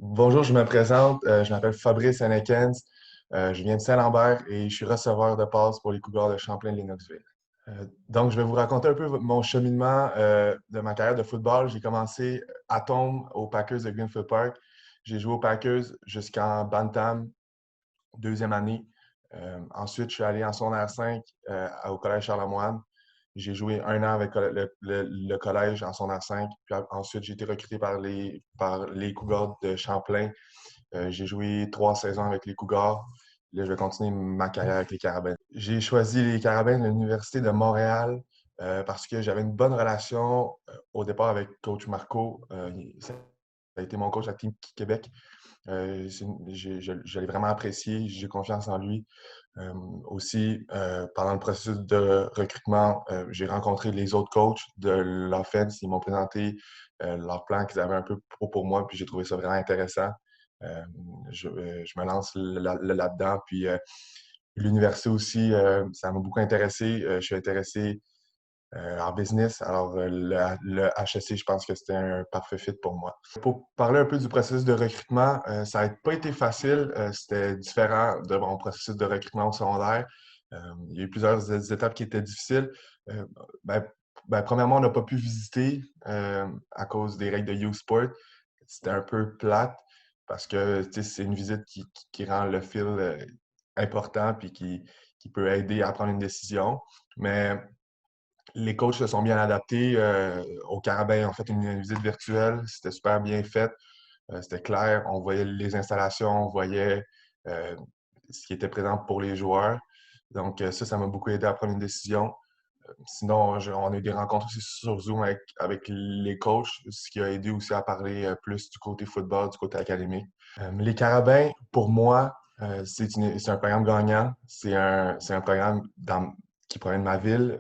Bonjour, je me présente. Je m'appelle Fabrice Hennekens. Je viens de Saint-Lambert et je suis receveur de passe pour les Cougars de Champlain-Lennoxville. Donc, je vais vous raconter un peu mon cheminement de ma carrière de football. J'ai commencé à Tombe aux Packers de Greenfield Park. J'ai joué aux Packers jusqu'en Bantam, deuxième année. Ensuite, je suis allé en secondaire 5 au Collège Charlemagne. J'ai joué un an avec le collège en secondaire 5. Puis ensuite, j'ai été recruté par les Cougars de Champlain. J'ai joué 3 saisons avec les Cougars. Là, je vais continuer ma carrière avec les Carabins. J'ai choisi les Carabins de l'Université de Montréal parce que j'avais une bonne relation au départ avec coach Marco. Ça a été mon coach à Team Québec. Je l'ai vraiment apprécié, j'ai confiance en lui. Pendant le processus de recrutement, j'ai rencontré les autres coachs de l'offense. Ils m'ont présenté leur plan qu'ils avaient un peu pour moi, puis j'ai trouvé ça vraiment intéressant. Euh, je me lance là-dedans. Puis l'université aussi, ça m'a beaucoup intéressé. Je suis intéressé en business. Alors, le HEC, je pense que c'était un parfait fit pour moi. Pour parler un peu du processus de recrutement, ça n'a pas été facile. C'était différent de mon processus de recrutement au secondaire. Il y a eu plusieurs étapes qui étaient difficiles. Euh, ben, Premièrement, on n'a pas pu visiter à cause des règles de U-Sport. C'était un peu plate parce que tu sais, c'est une visite qui rend le fil important puis qui peut aider à prendre une décision. Mais les coachs se sont bien adaptés. Au Carabin, en fait une visite virtuelle. C'était super bien fait. C'était clair. On voyait les installations, on voyait euh, ce qui était présent pour les joueurs. Donc, ça m'a beaucoup aidé à prendre une décision. Sinon, on a eu des rencontres aussi sur Zoom avec les coachs, ce qui a aidé aussi à parler plus du côté football, du côté académique. Les Carabins, pour moi, c'est un programme gagnant. C'est un programme qui provient de ma ville.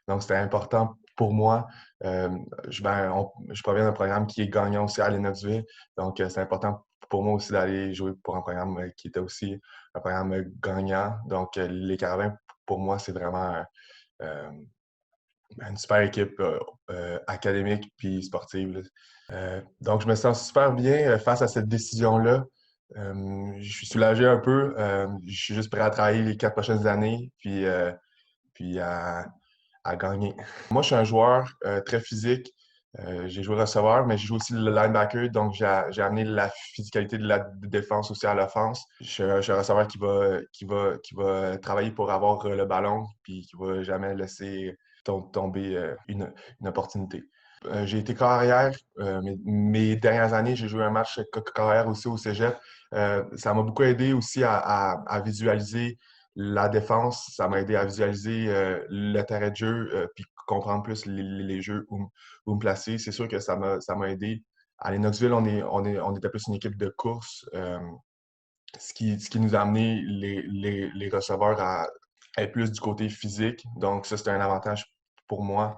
Donc, c'était important pour moi. Je proviens d'un programme qui est gagnant aussi à Lennoxville. Donc, c'est important pour moi aussi d'aller jouer pour un programme qui était aussi un programme gagnant. Donc, les Carabins, pour moi, c'est vraiment euh, une super équipe académique puis sportive, là. Donc, je me sens super bien face à cette décision-là. Je suis soulagé un peu. Je suis juste prêt à travailler les 4 prochaines années puis à gagner. Moi, je suis un joueur très physique. J'ai joué receveur, mais j'ai joué aussi le linebacker, donc j'ai amené la physicalité de la défense aussi à l'offense. Je suis un receveur qui va travailler pour avoir le ballon, puis qui va jamais laisser tomber une opportunité. J'ai été carrière. Mes dernières années, j'ai joué un match carrière aussi au Cégep. Ça m'a beaucoup aidé aussi à visualiser la défense. Ça m'a aidé à visualiser le terrain de jeu, puis comprendre plus les jeux où me placer. C'est sûr que ça m'a aidé. À Lennoxville, on était plus une équipe de course, ce qui nous a amené les receveurs à être plus du côté physique. Donc, ça, c'était un avantage pour moi.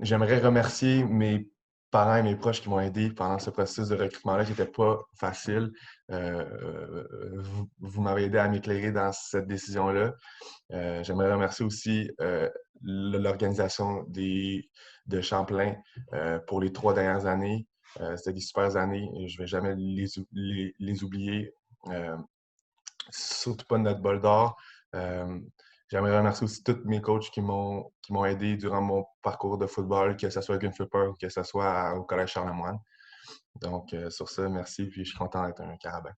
J'aimerais remercier mes parents et mes proches qui m'ont aidé pendant ce processus de recrutement-là qui n'était pas facile. Vous m'avez aidé à m'éclairer dans cette décision-là. J'aimerais remercier aussi l'organisation de Champlain pour les 3 dernières années. C'était des super années et je ne vais jamais les oublier. Euh, Surtout pas de notre bol d'or. Euh, J'aimerais remercier aussi tous mes coachs qui m'ont aidé durant mon parcours de football, que ce soit à Gunflipper ou que ce soit au Collège Charlemagne. Donc, sur ça, merci, puis je suis content d'être un carabin.